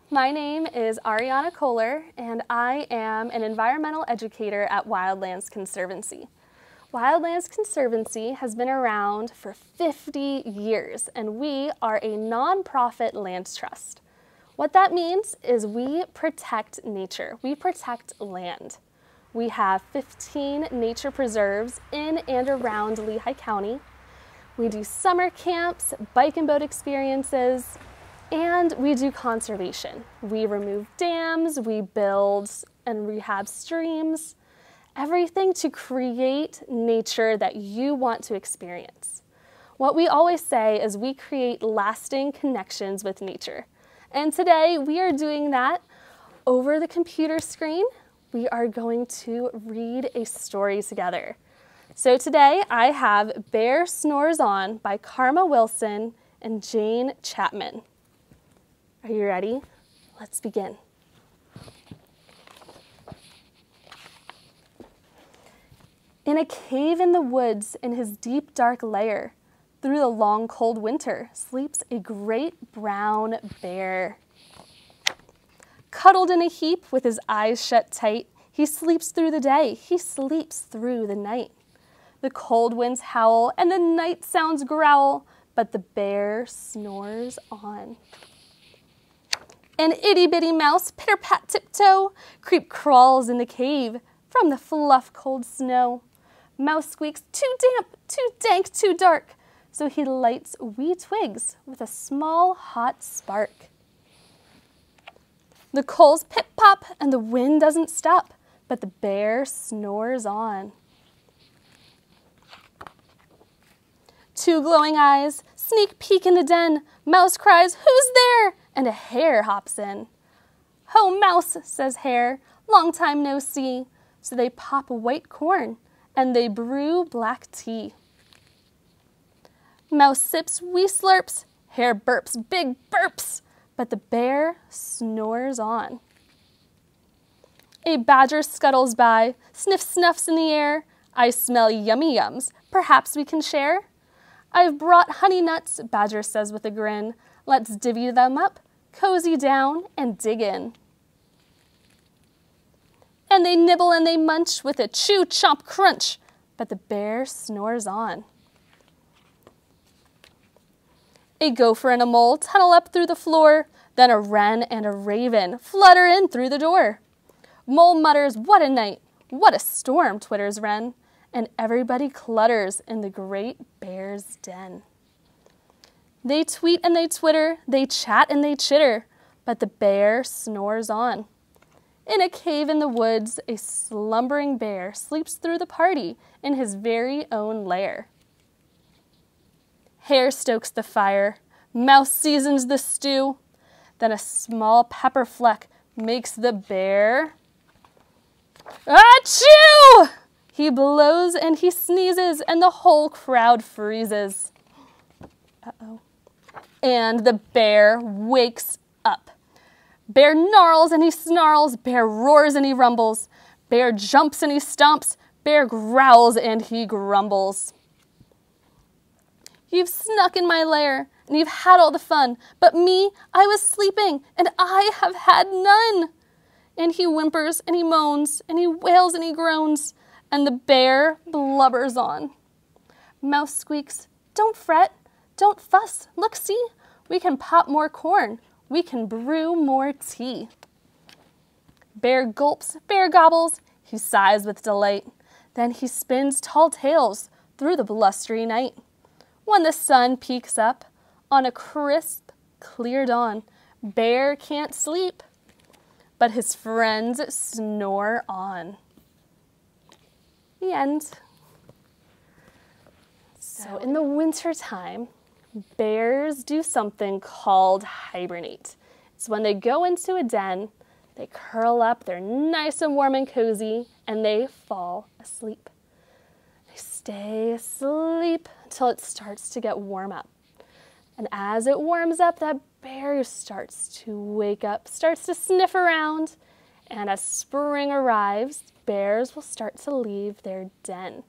my name is Ariana Kohler, and I am an environmental educator at Wildlands Conservancy. Wildlands Conservancy has been around for 50 years, and we are a nonprofit land trust. What that means is we protect nature. We protect land. We have 15 nature preserves in and around Lehigh County. We do summer camps, bike and boat experiences, and we do conservation. We remove dams, we build and rehab streams, everything to create nature that you want to experience. What we always say is we create lasting connections with nature. And today we are doing that over the computer screen. We are going to read a story together. So today I have Bear Snores On by Karma Wilson and Jane Chapman. Are you ready? Let's begin. In a cave in the woods, in his deep dark lair, through the long cold winter, sleeps a great brown bear. Cuddled in a heap with his eyes shut tight, he sleeps through the day, he sleeps through the night. The cold winds howl and the night sounds growl, but the bear snores on. An itty-bitty mouse, pitter-pat tiptoe, creep crawls in the cave from the fluff cold snow. Mouse squeaks, too damp, too dank, too dark, so he lights wee twigs with a small hot spark. The coals pip-pop and the wind doesn't stop, but the bear snores on. Two glowing eyes, sneak peek in the den, Mouse cries, "Who's there?" and a hare hops in. "Ho, Mouse," says Hare, "long time no see." So they pop white corn and they brew black tea. Mouse sips wee slurps, Hare burps big burps, but the bear snores on. A badger scuttles by, sniff snuffs in the air. "I smell yummy yums, perhaps we can share?" "I've brought honey nuts," Badger says with a grin. "Let's divvy them up, cozy down, and dig in." And they nibble and they munch with a chew, chomp, crunch, but the bear snores on. A gopher and a mole tunnel up through the floor, then a wren and a raven flutter in through the door. Mole mutters, "What a night, what a storm," twitters wren, and everybody clutters in the great bear's den. They tweet and they twitter, they chat and they chitter, but the bear snores on. In a cave in the woods, a slumbering bear sleeps through the party in his very own lair. Hare stokes the fire, Mouse seasons the stew, then a small pepper fleck makes the bear achoo! He blows and he sneezes and the whole crowd freezes. Uh-oh. And the bear wakes up. Bear gnarls and he snarls, bear roars and he rumbles, bear jumps and he stomps, bear growls and he grumbles. "You've snuck in my lair and you've had all the fun, but me, I was sleeping and I have had none." And he whimpers and he moans and he wails and he groans, and the bear blubbers on. Mouse squeaks, "Don't fret, don't fuss, look, see, we can pop more corn, we can brew more tea." Bear gulps, bear gobbles, he sighs with delight, then he spins tall tales through the blustery night. When the sun peeks up on a crisp, clear dawn, Bear can't sleep, but his friends snore on. The end. So in the winter time, bears do something called hibernate. It's when they go into a den, they curl up, they're nice and warm and cozy, and they fall asleep. They stay asleep until it starts to get warm up. And as it warms up, that bear starts to wake up, starts to sniff around, and as spring arrives, bears will start to leave their den.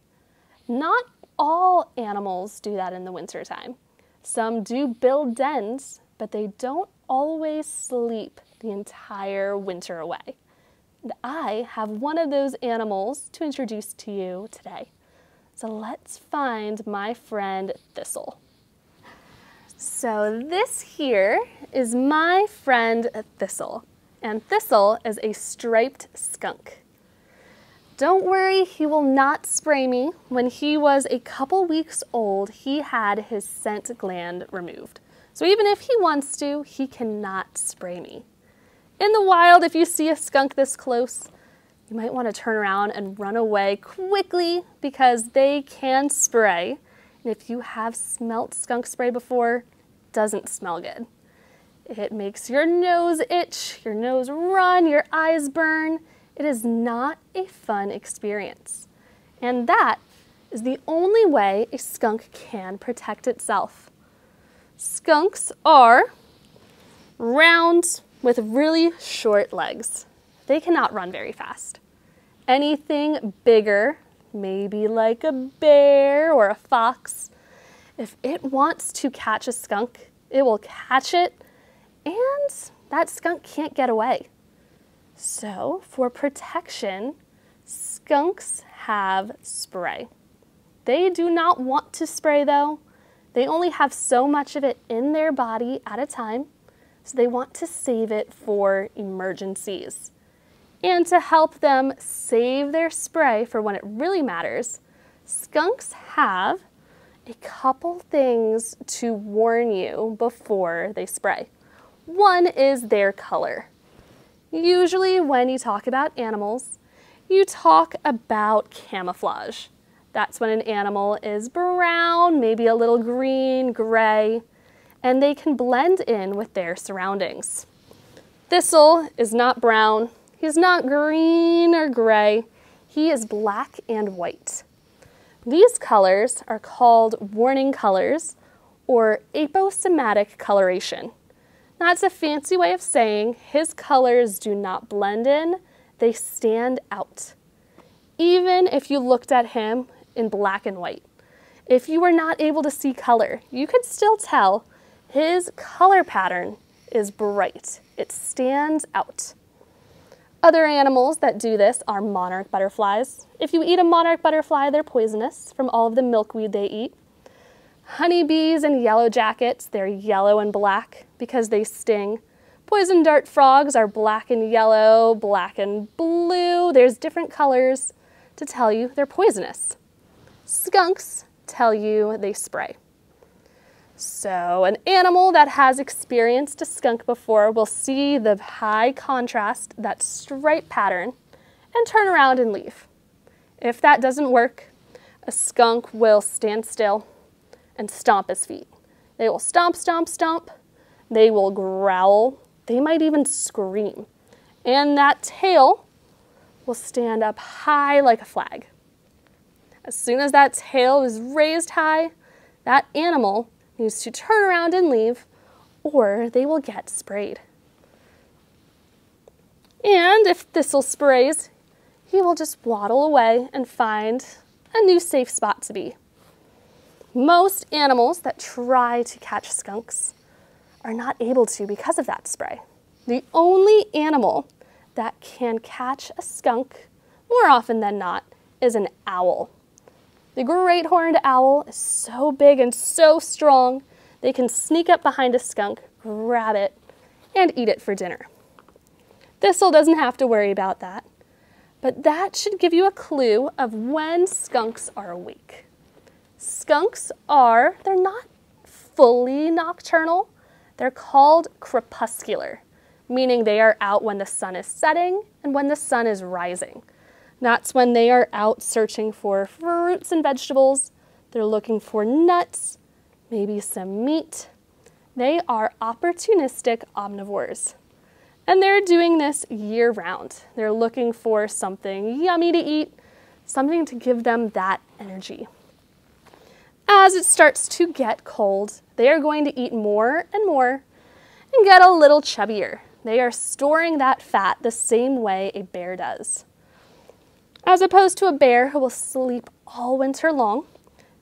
Not all animals do that in the wintertime. Some do build dens, but they don't always sleep the entire winter away. And I have one of those animals to introduce to you today. So let's find my friend Thistle. So this here is my friend Thistle, and Thistle is a striped skunk. Don't worry, he will not spray me. When he was a couple weeks old, he had his scent gland removed. So even if he wants to, he cannot spray me. In the wild, if you see a skunk this close, you might want to turn around and run away quickly because they can spray. And if you have smelt skunk spray before, it doesn't smell good. It makes your nose itch, your nose run, your eyes burn. It is not a fun experience. And that is the only way a skunk can protect itself. Skunks are round with really short legs. They cannot run very fast. Anything bigger, maybe like a bear or a fox, if it wants to catch a skunk, it will catch it, and that skunk can't get away. So for protection, skunks have spray. They do not want to spray though. They only have so much of it in their body at a time, so they want to save it for emergencies. And to help them save their spray for when it really matters, skunks have a couple things to warn you before they spray. One is their color. Usually when you talk about animals, you talk about camouflage. That's when an animal is brown, maybe a little green, gray, and they can blend in with their surroundings. Thistle is not brown. He's not green or gray. He is black and white. These colors are called warning colors or aposematic coloration. That's a fancy way of saying his colors do not blend in, they stand out. Even if you looked at him in black and white, if you were not able to see color, you could still tell his color pattern is bright. It stands out. Other animals that do this are monarch butterflies. If you eat a monarch butterfly, they're poisonous from all of the milkweed they eat. Honeybees and yellow jackets, they're yellow and black because they sting. Poison dart frogs are black and yellow, black and blue. There's different colors to tell you they're poisonous. Skunks tell you they spray. So an animal that has experienced a skunk before will see the high contrast, that stripe pattern, and turn around and leave. If that doesn't work, a skunk will stand still and stomp his feet. They will stomp, stomp, stomp. They will growl. They might even scream. And that tail will stand up high like a flag. As soon as that tail is raised high, that animal needs to turn around and leave, or they will get sprayed. And if Thistle sprays, he will just waddle away and find a new safe spot to be. Most animals that try to catch skunks are not able to because of that spray. The only animal that can catch a skunk, more often than not, is an owl. The great horned owl is so big and so strong, they can sneak up behind a skunk, grab it, and eat it for dinner. Thistle doesn't have to worry about that, but that should give you a clue of when skunks are awake. Skunks they're not fully nocturnal. They're called crepuscular, meaning they are out when the sun is setting and when the sun is rising. That's when they are out searching for fruits and vegetables. They're looking for nuts, maybe some meat. They are opportunistic omnivores. And they're doing this year-round. They're looking for something yummy to eat, something to give them that energy. As it starts to get cold, they are going to eat more and more and get a little chubbier. They are storing that fat the same way a bear does. As opposed to a bear who will sleep all winter long,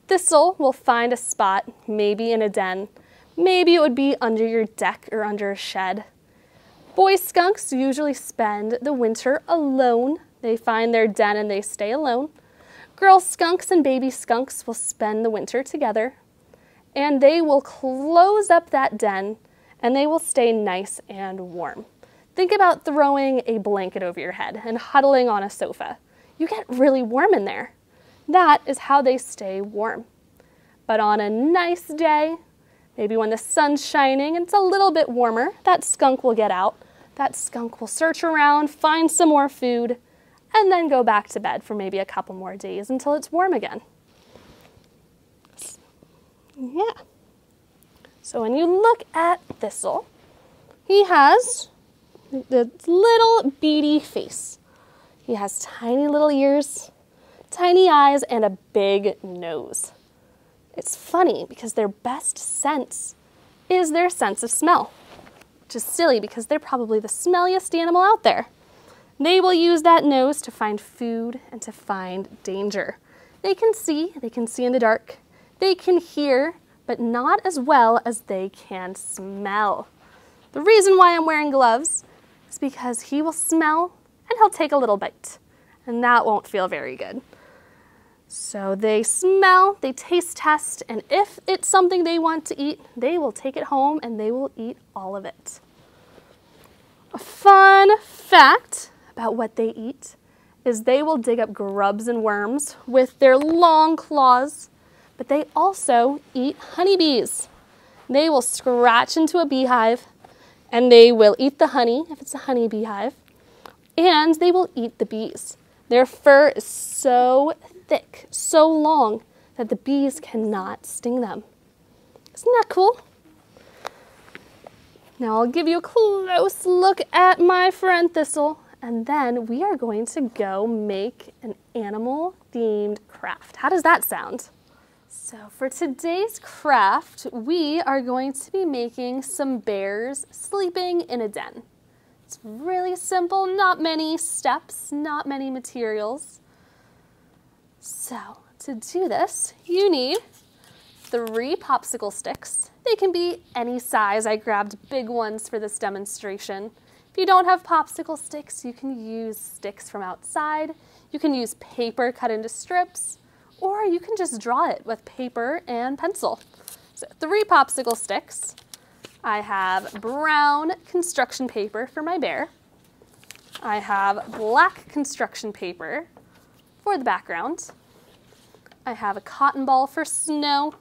Thistle will find a spot, maybe in a den, Maybe it would be under your deck or under a shed. Boy skunks usually spend the winter alone. They find their den and they stay alone. Girl skunks and baby skunks will spend the winter together, and they will close up that den and they will stay nice and warm. Think about throwing a blanket over your head and huddling on a sofa. You get really warm in there. That is how they stay warm. But on a nice day, maybe when the sun's shining and it's a little bit warmer, that skunk will get out. That skunk will search around, find some more food, and then go back to bed for maybe a couple more days until it's warm again. Yeah. So when you look at Thistle, he has the little beady face. He has tiny little ears, tiny eyes, and a big nose. It's funny because their best sense is their sense of smell, which is silly because they're probably the smelliest animal out there. They will use that nose to find food and to find danger. They can see in the dark. They can hear, but not as well as they can smell. The reason why I'm wearing gloves is because he will smell and he'll take a little bite, and that won't feel very good. So they smell, they taste test, and if it's something they want to eat, they will take it home and they will eat all of it. A fun fact about what they eat is they will dig up grubs and worms with their long claws, but they also eat honeybees. They will scratch into a beehive and they will eat the honey if it's a honey beehive, and they will eat the bees. Their fur is so thick, so long, that the bees cannot sting them. Isn't that cool? Now I'll give you a close look at my friend Thistle, and then we are going to go make an animal-themed craft. How does that sound? So for today's craft, we are going to be making some bears sleeping in a den. It's really simple, not many steps, not many materials. So to do this, you need 3 popsicle sticks. They can be any size. I grabbed big ones for this demonstration. If you don't have popsicle sticks, you can use sticks from outside. You can use paper cut into strips, or you can just draw it with paper and pencil. So 3 popsicle sticks. I have brown construction paper for my bear. I have black construction paper for the background. I have a cotton ball for snow,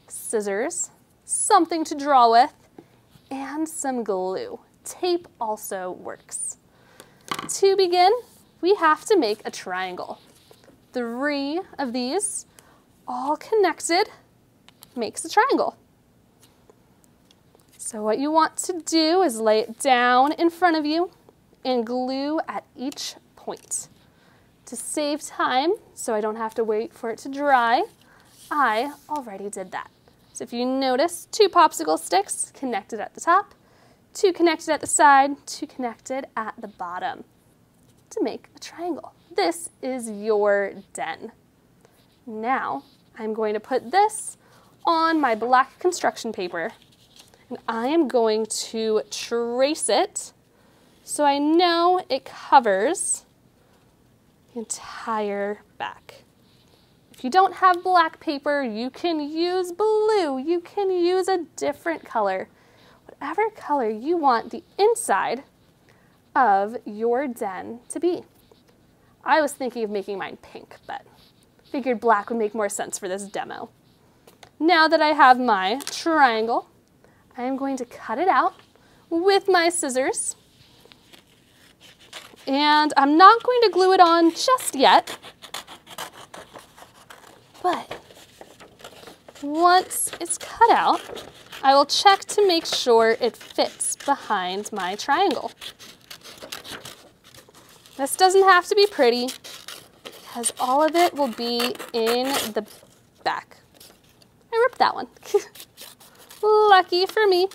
scissors, something to draw with, and some glue. Tape also works. To begin, we have to make a triangle. 3 of these, all connected, makes a triangle. So what you want to do is lay it down in front of you and glue at each point. To save time, so I don't have to wait for it to dry, I already did that. So if you notice, 2 popsicle sticks connected at the top, 2 connected at the side, 2 connected at the bottom to make a triangle. This is your den. Now I'm going to put this on my black construction paper, and I am going to trace it so I know it covers the entire back. If you don't have black paper, you can use blue. You can use a different color. Whatever color you want the inside of your den to be. I was thinking of making mine pink, but figured black would make more sense for this demo. Now that I have my triangle, I am going to cut it out with my scissors. And I'm not going to glue it on just yet, but once it's cut out, I will check to make sure it fits behind my triangle. This doesn't have to be pretty, because all of it will be in the back. I ripped that one. Lucky for me,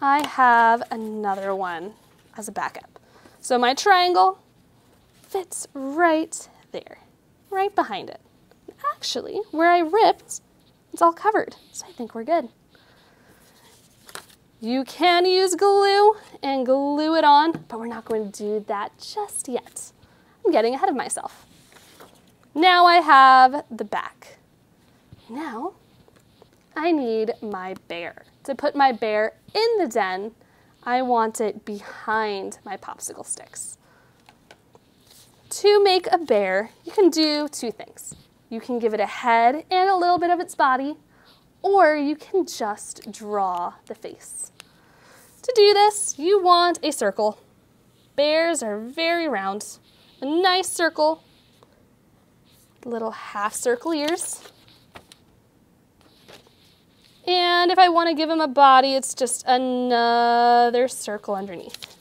I have another one as a backup. So my triangle fits right there, right behind it. Actually, where I ripped, it's all covered, so I think we're good. You can use glue and glue it on, but we're not going to do that just yet. I'm getting ahead of myself. Now I have the back. Now I need my bear. To put my bear in the den, I want it behind my popsicle sticks. To make a bear, you can do two things. You can give it a head and a little bit of its body, or you can just draw the face. To do this, you want a circle. Bears are very round. A nice circle, little half circle ears. And if I want to give him a body, it's just another circle underneath,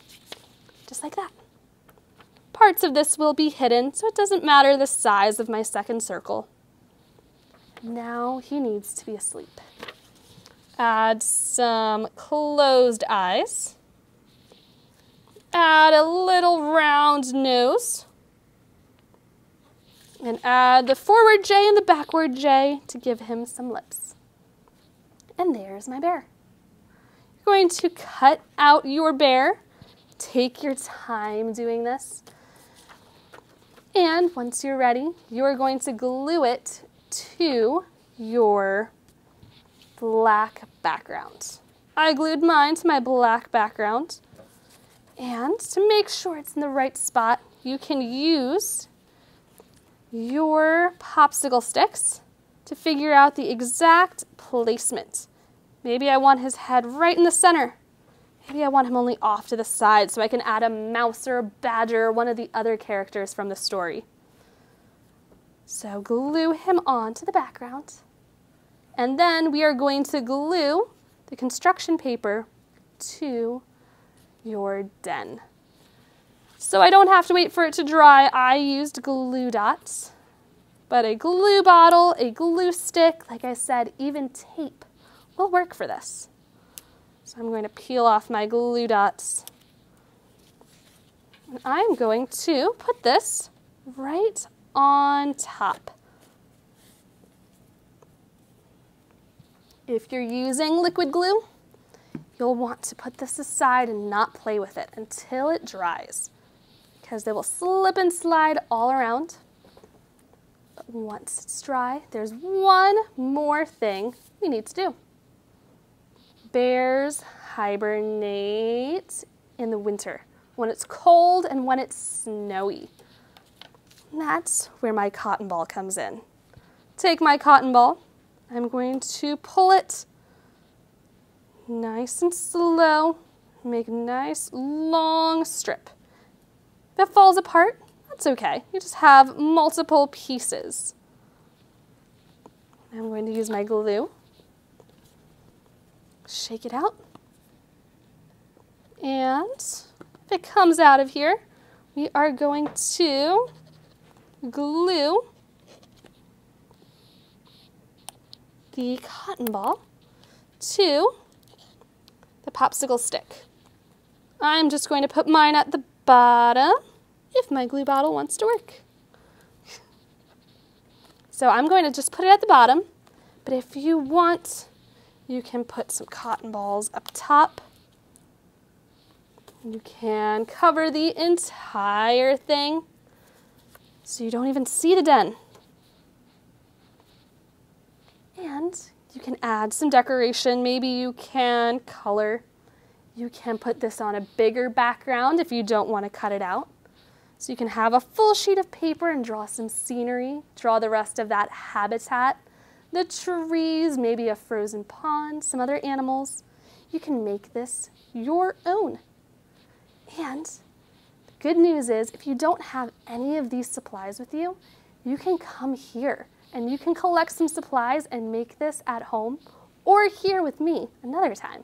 just like that. Parts of this will be hidden, so it doesn't matter the size of my second circle. Now he needs to be asleep. Add some closed eyes. Add a little round nose. And add the forward J and the backward J to give him some lips. And there's my bear. You're going to cut out your bear. Take your time doing this. And once you're ready, you're going to glue it to your black background. I glued mine to my black background. And to make sure it's in the right spot, you can use your popsicle sticks to figure out the exact placement. Maybe I want his head right in the center. Maybe I want him only off to the side so I can add a mouse or a badger or one of the other characters from the story. So glue him onto the background. And then we are going to glue the construction paper to your den. So I don't have to wait for it to dry. I used glue dots, but a glue bottle, a glue stick, like I said, even tape will work for this. So I'm going to peel off my glue dots. And I'm going to put this right on top. If you're using liquid glue, you'll want to put this aside and not play with it until it dries, because they will slip and slide all around. But once it's dry, there's one more thing we need to do. Bears hibernate in the winter, when it's cold and when it's snowy. And that's where my cotton ball comes in. Take my cotton ball. I'm going to pull it nice and slow, make a nice long strip. If it falls apart, that's okay. You just have multiple pieces. I'm going to use my glue. Shake it out. And if it comes out of here, we are going to glue the cotton ball to the popsicle stick. I'm just going to put mine at the bottom if my glue bottle wants to work. So I'm going to just put it at the bottom, but if you want, you can put some cotton balls up top. You can cover the entire thing so you don't even see the den. And you can add some decoration. Maybe you can color. You can put this on a bigger background if you don't want to cut it out. So you can have a full sheet of paper and draw some scenery, draw the rest of that habitat, the trees, maybe a frozen pond, some other animals. You can make this your own. And the good news is, if you don't have any of these supplies with you, you can come here and you can collect some supplies and make this at home or here with me another time.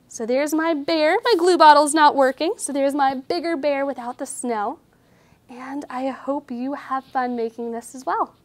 So there's my bear. My glue bottle's not working, so there's my bigger bear without the snow. And I hope you have fun making this as well.